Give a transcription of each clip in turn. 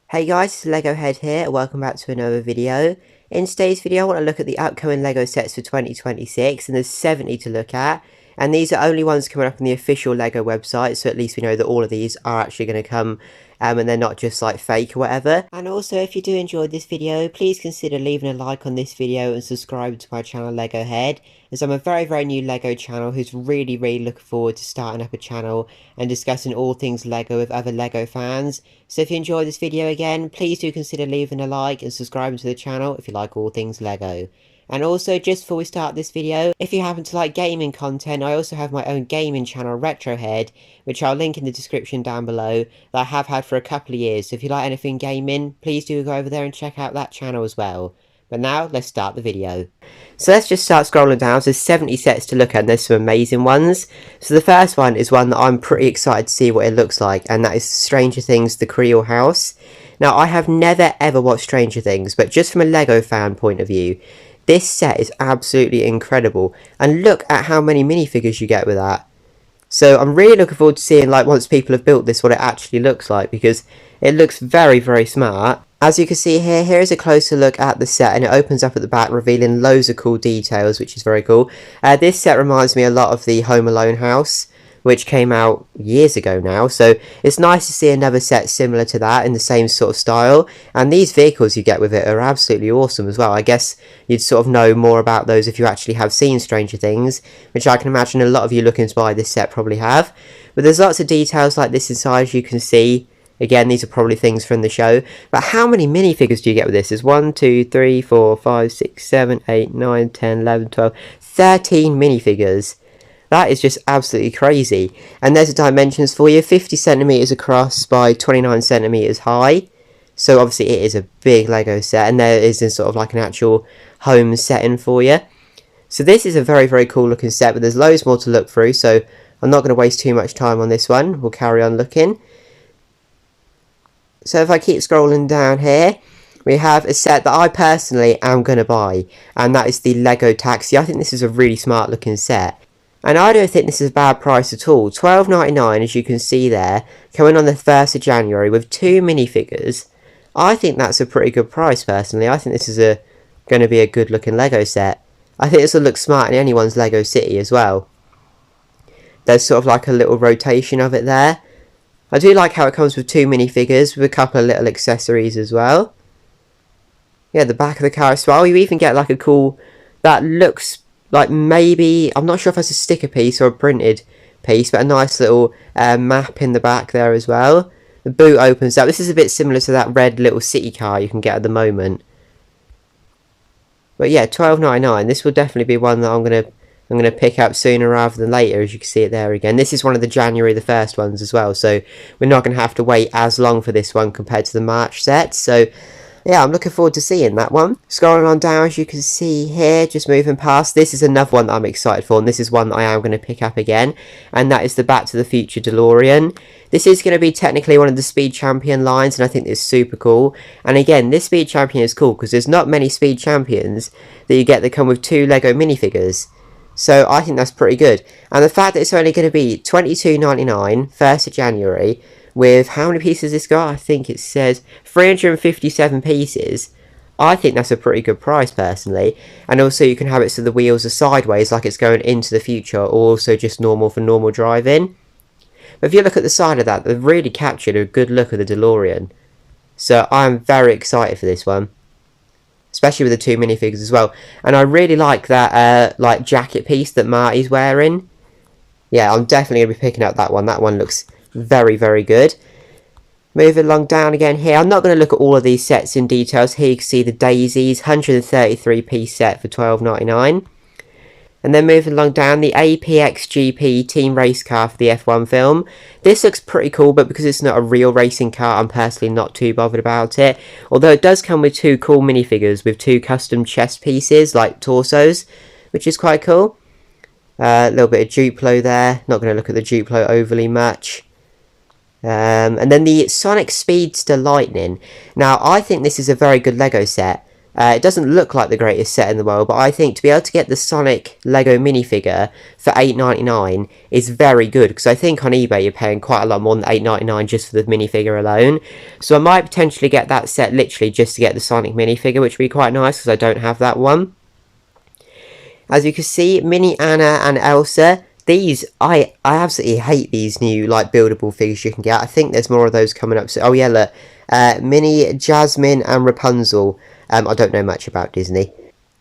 Hey guys, it's Lego Head here, welcome back to another video. In today's video I want to look at the upcoming Lego sets for 2026, and there's 70 to look at. And these are only ones coming up on the official Lego website, so at least we know that all of these are actually going to come and they're not just like fake or whatever. And also, if you do enjoy this video, please consider leaving a like on this video and subscribing to my channel Lego Head, as I'm a very new Lego channel who's really looking forward to starting up a channel and discussing all things Lego with other Lego fans. So if you enjoyed this video again, please do consider leaving a like and subscribing to the channel if you like all things Lego. And also, just before we start this video, if you happen to like gaming content, I also have my own gaming channel, Retrohead, which I'll link in the description down below, that I have had for a couple of years. So if you like anything gaming, please do go over there and check out that channel as well. But now, let's start the video. So let's just start scrolling down. So there's 70 sets to look at, and there's some amazing ones. So the first one is one that I'm pretty excited to see what it looks like, and that is Stranger Things, The Creole House. Now, I have never ever watched Stranger Things, but just from a Lego fan point of view, this set is absolutely incredible. And look at how many minifigures you get with that. So I'm really looking forward to seeing, like, once people have built this, what it actually looks like, because it looks very smart. As you can see here, here is a closer look at the set, and it opens up at the back, revealing loads of cool details, which is very cool. This set reminds me a lot of the Home Alone house, which came out years ago now, so it's nice to see another set similar to that in the same sort of style. And these vehicles you get with it are absolutely awesome as well. I guess you'd sort of know more about those if you actually have seen Stranger Things, which I can imagine a lot of you looking to buy this set probably have. But there's lots of details like this inside, as you can see. Again, these are probably things from the show. But how many minifigures do you get with this? There's 1, 2, 3, 4, 5, 6, 7, 8, 9, 10, 11, 12, 13 minifigures. That is just absolutely crazy. And there's the dimensions for you. 50 centimeters across by 29 centimeters high. So obviously it is a big Lego set. And there is sort of like an actual home setting for you. So this is a very cool looking set. But there's loads more to look through. So I'm not going to waste too much time on this one. We'll carry on looking. So if I keep scrolling down here, we have a set that I personally am going to buy. And that is the Lego Taxi. I think this is a really smart looking set. And I don't think this is a bad price at all. $12.99, as you can see there, coming on the 1st of January with 2 minifigures. I think that's a pretty good price, personally. I think this is going to be a good looking Lego set. I think this will look smart in anyone's Lego City as well. There's sort of like a little rotation of it there. I do like how it comes with 2 minifigures with a couple of little accessories as well. Yeah, the back of the car as well. You even get like a cool, that looks like maybe, I'm not sure if it's a sticker piece or a printed piece, but a nice little map in the back there as well. The boot opens up. This is a bit similar to that red little city car you can get at the moment. But yeah, $12.99. This will definitely be one that I'm gonna pick up sooner rather than later, as you can see it there again. This is one of the January the 1st ones as well, so we're not going to have to wait as long for this one compared to the March set. So yeah, I'm looking forward to seeing that one. Scrolling on down, as you can see here, just moving past, this is another one that I'm excited for, and this is one that I am going to pick up again, and that is the Back to the Future DeLorean. This is going to be technically one of the Speed Champion lines, and I think it's super cool. And again, this Speed Champion is cool because there's not many Speed Champions that you get that come with 2 Lego minifigures. So I think that's pretty good. And the fact that it's only going to be $22.99, 1st of January, with how many pieces this got? I think it says 357 pieces. I think that's a pretty good price, personally. And also you can have it so the wheels are sideways, like it's going into the future, or also just normal for normal driving. But if you look at the side of that, they've really captured a good look of the DeLorean. So I'm very excited for this one. Especially with the 2 minifigures as well. And I really like that like jacket piece that Marty's wearing. Yeah, I'm definitely going to be picking up that one. That one looks very good. Moving along down again here. I'm not going to look at all of these sets in details. Here you can see the Daisies, 133 piece set for $12.99. And then moving along down, the APX GP team race car for the F1 film. This looks pretty cool, but because it's not a real racing car, I'm personally not too bothered about it. Although it does come with 2 cool minifigures with 2 custom chest pieces, like torsos, which is quite cool. A little bit of Duplo there. Not going to look at the Duplo overly much. And then the Sonic Speedster Lightning. Now, I think this is a very good Lego set. It doesn't look like the greatest set in the world, but I think to be able to get the Sonic Lego minifigure for $8.99 is very good, because I think on eBay you're paying quite a lot more than $8.99 just for the minifigure alone. So I might potentially get that set literally just to get the Sonic minifigure, which would be quite nice because I don't have that one. As you can see, Mini Anna and Elsa. These, I absolutely hate these new, like, buildable figures you can get. I think there's more of those coming up. So, oh yeah, look. Mini Jasmine and Rapunzel. I don't know much about Disney.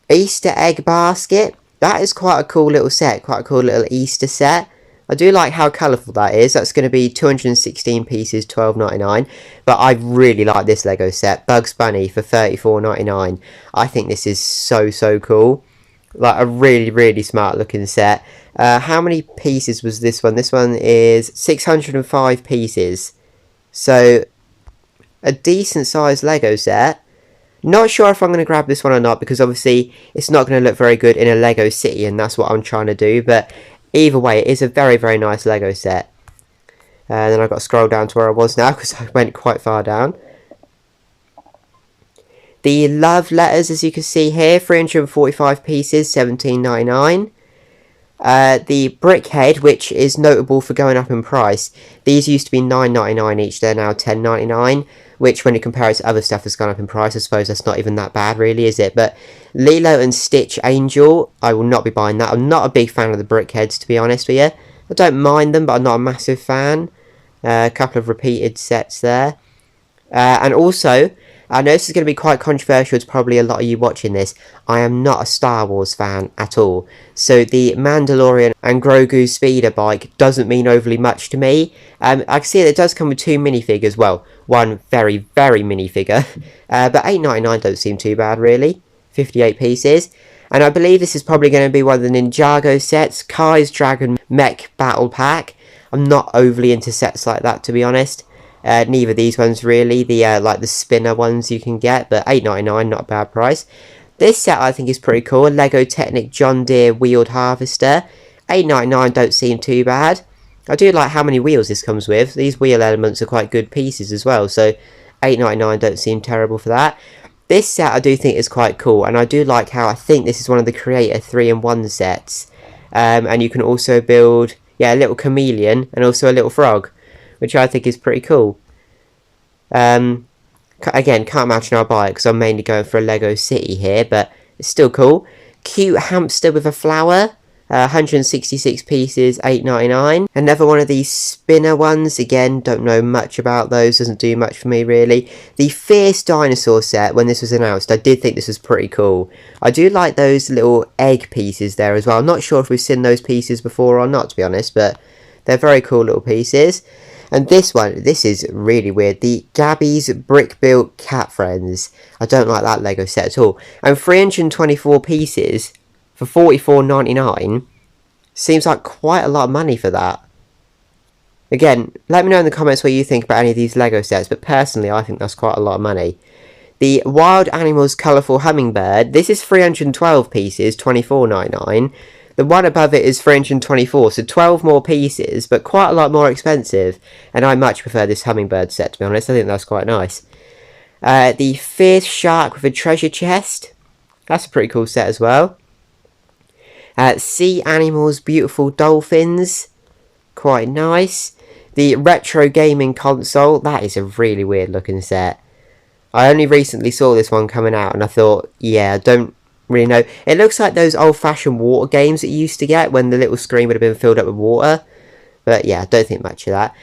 Easter Egg Basket. That is quite a cool little set. Quite a cool little Easter set. I do like how colourful that is. That's going to be 216 pieces, $12.99. But I really like this Lego set. Bugs Bunny for $34.99. I think this is so, so cool. Like a really, really smart looking set. How many pieces was this one? This one is 605 pieces. So, a decent sized Lego set. Not sure if I'm going to grab this one or not, because obviously it's not going to look very good in a Lego city, and that's what I'm trying to do. But either way, it is a very, very nice Lego set. And then I've got to scroll down to where I was now, because I went quite far down. The love letters, as you can see here, 345 pieces, $17.99. The Brickhead, which is notable for going up in price. These used to be $9.99 each, they're now $10.99. Which, when you compare it to other stuff that's gone up in price, I suppose that's not even that bad, really, is it? But Lilo and Stitch Angel, I will not be buying that. I'm not a big fan of the Brickheads, to be honest with you. I don't mind them, but I'm not a massive fan. A couple of repeated sets there. And also, I know this is going to be quite controversial to probably a lot of you watching this. I am not a Star Wars fan at all. So the Mandalorian and Grogu speeder bike doesn't mean overly much to me. I can see that it does come with two minifigures. Well, one very, very minifigure. But $8.99 don't seem too bad, really. 58 pieces. And I believe this is probably going to be one of the Ninjago sets. Kai's Dragon Mech Battle Pack. I'm not overly into sets like that, to be honest. Neither of these ones really, the like the spinner ones you can get, but $8.99, not a bad price. This set I think is pretty cool, Lego Technic John Deere Wheeled Harvester, $8.99 don't seem too bad. I do like how many wheels this comes with, these wheel elements are quite good pieces as well, so $8.99 don't seem terrible for that. This set I do think is quite cool, and I do like how I think this is one of the Creator 3-in-1 sets, and you can also build, yeah, a little chameleon and also a little frog, which I think is pretty cool. Again, can't imagine I'll buy it because I'm mainly going for a Lego city here, but it's still cool. Cute hamster with a flower, 166 pieces, $8.99. Another one of these spinner ones, again, don't know much about those, doesn't do much for me really. The Fierce Dinosaur set, when this was announced, I did think this was pretty cool. I do like those little egg pieces there as well. I'm not sure if we've seen those pieces before or not, to be honest, but they're very cool little pieces. And this one, this is really weird. The Gabby's Brick Built Cat Friends. I don't like that Lego set at all. And 324 pieces for $44.99 seems like quite a lot of money for that. Again, let me know in the comments what you think about any of these Lego sets, but personally I think that's quite a lot of money. The Wild Animals Colourful Hummingbird. This is 312 pieces, $24.99. The one above it is 324, so 12 more pieces, but quite a lot more expensive. And I much prefer this hummingbird set, to be honest. I think that's quite nice. The Fierce Shark with a Treasure Chest. That's a pretty cool set as well. Sea Animals Beautiful Dolphins. Quite nice. The Retro Gaming Console. That is a really weird looking set. I only recently saw this one coming out, and I thought, yeah, I don't really know. It looks like those old-fashioned water games that you used to get when the little screen would have been filled up with water. But yeah, I don't think much of that.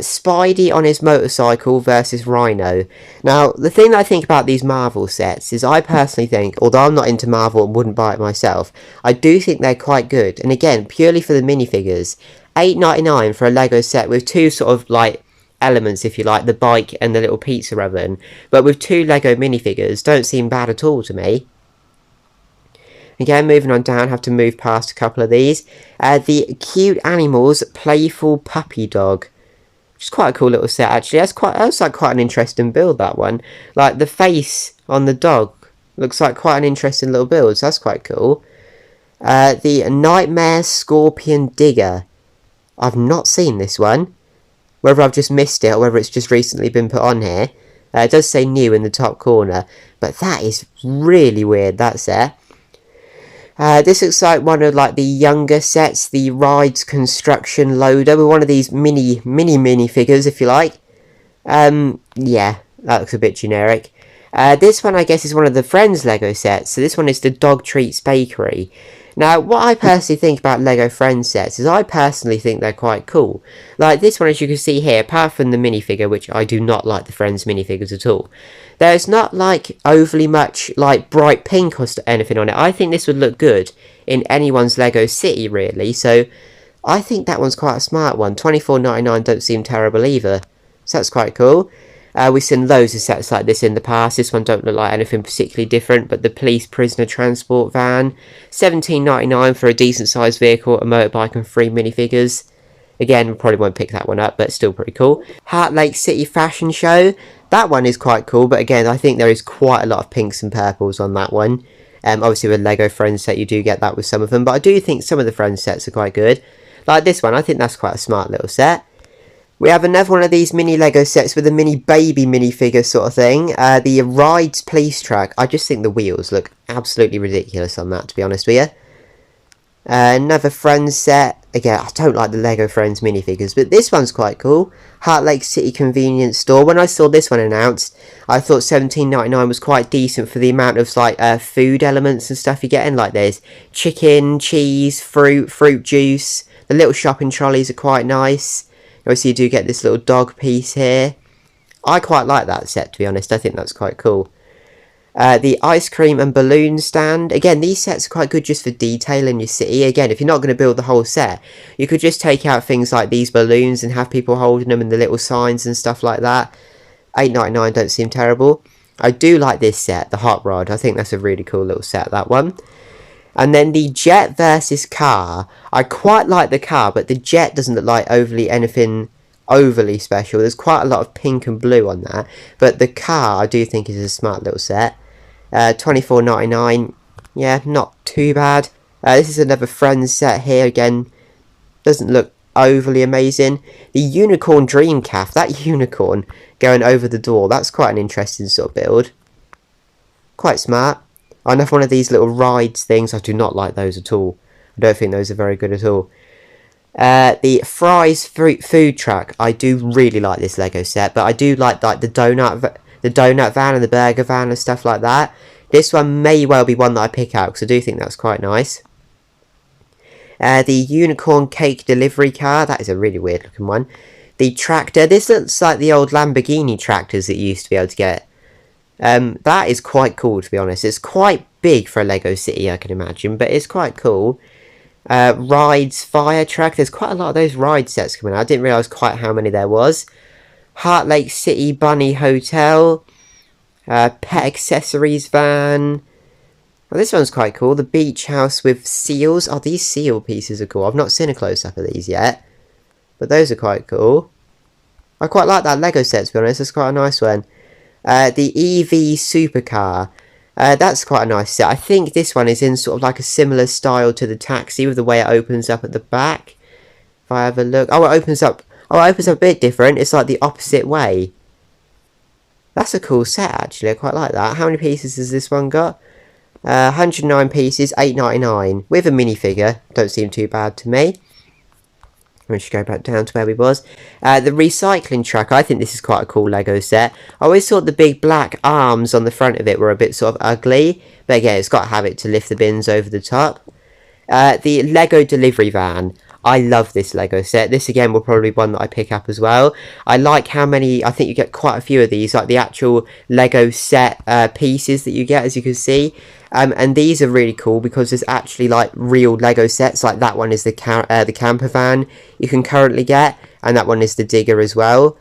Spidey on his motorcycle versus Rhino. Now, the thing that I think about these Marvel sets is I personally think, although I'm not into Marvel and wouldn't buy it myself, I do think they're quite good. And again, purely for the minifigures, $8.99 for a Lego set with two sort of like elements, if you like, the bike and the little pizza oven, but with two Lego minifigures, don't seem bad at all to me. Again, moving on down, have to move past a couple of these. The Cute Animals Playful Puppy Dog. Which is quite a cool little set, actually. That's like quite an interesting build, that one. Like, the face on the dog looks like quite an interesting little build, so that's quite cool. The Nightmare Scorpion Digger. I've not seen this one. Whether I've just missed it or whether it's just recently been put on here. It does say new in the top corner, but that is really weird, that set. This looks like one of like the younger sets, the Rides Construction Loader, with one of these mini figures, if you like. Yeah, that looks a bit generic. This one, I guess, is one of the Friends Lego sets. So this one is the Dog Treats Bakery. Now, what I personally think about Lego Friends sets is I personally think they're quite cool. Like this one, as you can see here, apart from the minifigure, which I do not like the Friends minifigures at all. There's not like overly much like bright pink or anything on it. I think this would look good in anyone's Lego city, really. So I think that one's quite a smart one. $24.99 don't seem terrible either. So that's quite cool. We've seen loads of sets like this in the past. This one don't look like anything particularly different, but the police prisoner transport van. $17.99 for a decent sized vehicle, a motorbike and 3 minifigures. Again, we probably won't pick that one up, but still pretty cool. Heart Lake City Fashion Show. That one is quite cool, but again, I think there is quite a lot of pinks and purples on that one. Obviously with Lego Friends set, you do get that with some of them, but I do think some of the Friends sets are quite good. Like this one, I think that's quite a smart little set. We have another one of these mini Lego sets with a mini baby minifigure sort of thing. The Rides Police Truck. I just think the wheels look absolutely ridiculous on that, to be honest with you. Another Friends set. Again, I don't like the Lego Friends minifigures, but this one's quite cool. Heart Lake City Convenience Store. When I saw this one announced, I thought $17.99 was quite decent for the amount of like food elements and stuff you're getting. Like there's chicken, cheese, fruit juice. The little shopping trolleys are quite nice. Obviously, you do get this little dog piece here. I quite like that set, to be honest. I think that's quite cool. The ice cream and balloon stand. Again, these sets are quite good just for detail in your city. Again, if you're not going to build the whole set, you could just take out things like these balloons and have people holding them and the little signs and stuff like that. $8.99 don't seem terrible. I do like this set, the Hot Rod. I think that's a really cool little set, that one. And then the Jet versus Car. I quite like the car, but the Jet doesn't look like anything overly special. There's quite a lot of pink and blue on that. But the car, I do think, is a smart little set. $24.99. Yeah, not too bad. This is another Friends set here. Again, doesn't look overly amazing. The Unicorn Dream Calf. That unicorn going over the door. That's quite an interesting sort of build. Quite smart. Another one of these little rides things. I do not like those at all. I don't think those are very good at all. The Fry's food truck. I do really like this Lego set, but I do like the donut van and the burger van and stuff like that. This one may well be one that I pick out because I do think that's quite nice. The Unicorn Cake Delivery Car. That is a really weird looking one. The tractor. This looks like the old Lamborghini tractors that you used to be able to get. That is quite cool, to be honest. It's quite big for a Lego city, I can imagine, but it's quite cool. Rides Fire Truck. There's quite a lot of those ride sets coming out. I didn't realise quite how many there was. Heart Lake City Bunny Hotel. Pet Accessories Van. Well, this one's quite cool. The Beach House with Seals. Oh, these seal pieces are cool. I've not seen a close-up of these yet, but those are quite cool. I quite like that Lego set, to be honest. It's quite a nice one. The EV Supercar. That's quite a nice set. I think this one is in sort of like a similar style to the taxi with the way it opens up at the back. If I have a look. Oh, it opens up. Oh, it opens up a bit different. It's like the opposite way. That's a cool set, actually. I quite like that. How many pieces has this one got? 109 pieces, $8.99. With a minifigure. Don't seem too bad to me. We should go back down to where we was. The recycling truck. I think this is quite a cool Lego set. I always thought the big black arms on the front of it were a bit sort of ugly. But again, it's got to have it to lift the bins over the top. The Lego delivery van. I love this Lego set. This again will probably be one that I pick up as well. I like how many, I think you get quite a few of these, like the actual Lego set pieces that you get, as you can see. And these are really cool because there's actually like real Lego sets. Like that one is the camper van you can currently get, and that one is the digger as well.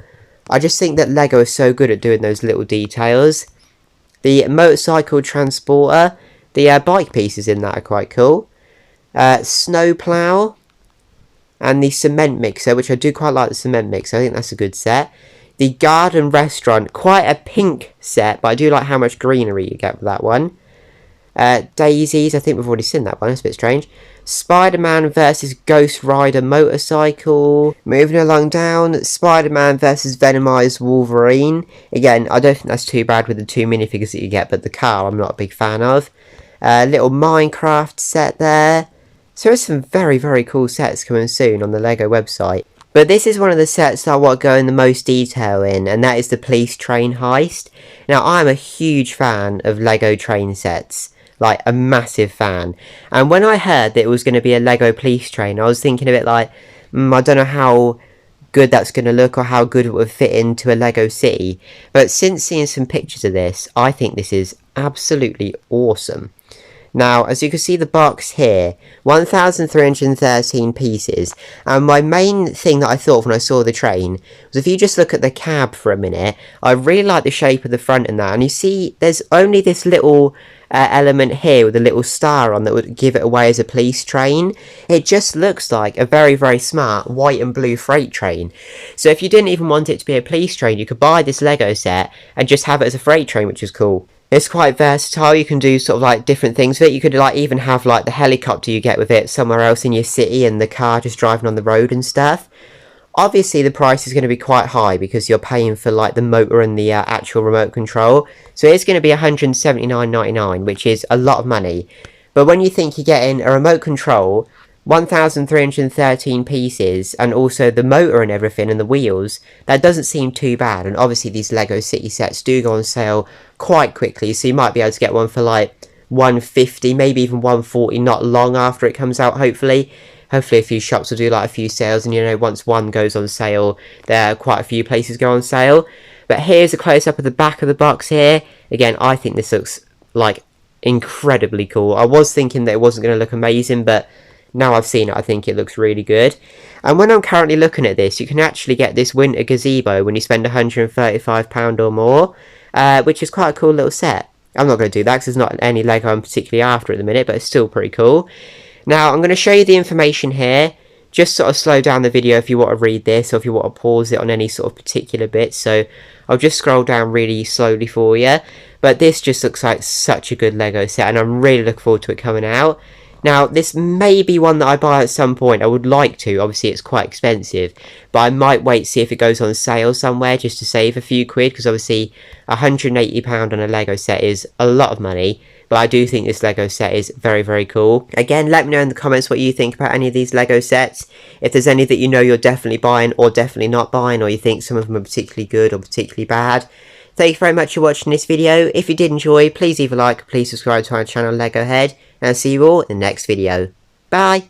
I just think that Lego is so good at doing those little details. The motorcycle transporter, the bike pieces in that are quite cool. Snowplow. And the cement mixer, which I do quite like the cement mixer. I think that's a good set. The garden restaurant, quite a pink set, but I do like how much greenery you get with that one. Daisies, I think we've already seen that one, it's a bit strange. Spider-Man versus Ghost Rider motorcycle. Moving along down, Spider-Man versus Venomized Wolverine. Again, I don't think that's too bad with the 2 minifigures that you get, but the car I'm not a big fan of. Little Minecraft set there. So there's some very, very cool sets coming soon on the LEGO website. But this is one of the sets that I want to go in the most detail in, and that is the police train heist. Now, I'm a huge fan of LEGO train sets. Like, a massive fan. And when I heard that it was going to be a LEGO police train, I was thinking a bit like, I don't know how good that's going to look or how good it would fit into a LEGO city. But since seeing some pictures of this, I think this is absolutely awesome. Now, as you can see the box here, 1,313 pieces, and my main thing that I thought when I saw the train was if you just look at the cab for a minute, I really like the shape of the front and that, and you see there's only this little element here with a little star on that would give it away as a police train. It just looks like a very, very smart white and blue freight train. So if you didn't even want it to be a police train, you could buy this LEGO set and just have it as a freight train, which is cool. It's quite versatile. You can do sort of like different things with it. You could like even have like the helicopter you get with it somewhere else in your city and the car just driving on the road and stuff. Obviously the price is going to be quite high because you're paying for like the motor and the actual remote control. So it's going to be $179.99, which is a lot of money. But when you think you're getting a remote control, 1,313 pieces, and also the motor and everything and the wheels, that doesn't seem too bad. And obviously these LEGO City sets do go on sale quite quickly, so you might be able to get one for like $150, maybe even $140 not long after it comes out, hopefully. Hopefully a few shops will do like a few sales, and you know, once one goes on sale, there are quite a few places go on sale. But here's a close-up of the back of the box here. Again, I think this looks like incredibly cool. I was thinking that it wasn't going to look amazing, but now I've seen it, I think it looks really good. And when I'm currently looking at this, you can actually get this winter gazebo when you spend £135 or more, which is quite a cool little set. I'm not going to do that because there's not any LEGO I'm particularly after at the minute, but it's still pretty cool. Now, I'm going to show you the information here. Just sort of slow down the video if you want to read this, or if you want to pause it on any sort of particular bits. So I'll just scroll down really slowly for you. But this just looks like such a good LEGO set, and I'm really looking forward to it coming out. Now, this may be one that I buy at some point. I would like to. Obviously, it's quite expensive. But I might wait, see if it goes on sale somewhere just to save a few quid. Because obviously, £180 on a LEGO set is a lot of money. But I do think this LEGO set is very, very cool. Again, let me know in the comments what you think about any of these LEGO sets. If there's any that you know you're definitely buying or definitely not buying. Or you think some of them are particularly good or particularly bad. Thank you very much for watching this video. If you did enjoy, please leave a like, please subscribe to our channel LEGO Head, and I'll see you all in the next video. Bye!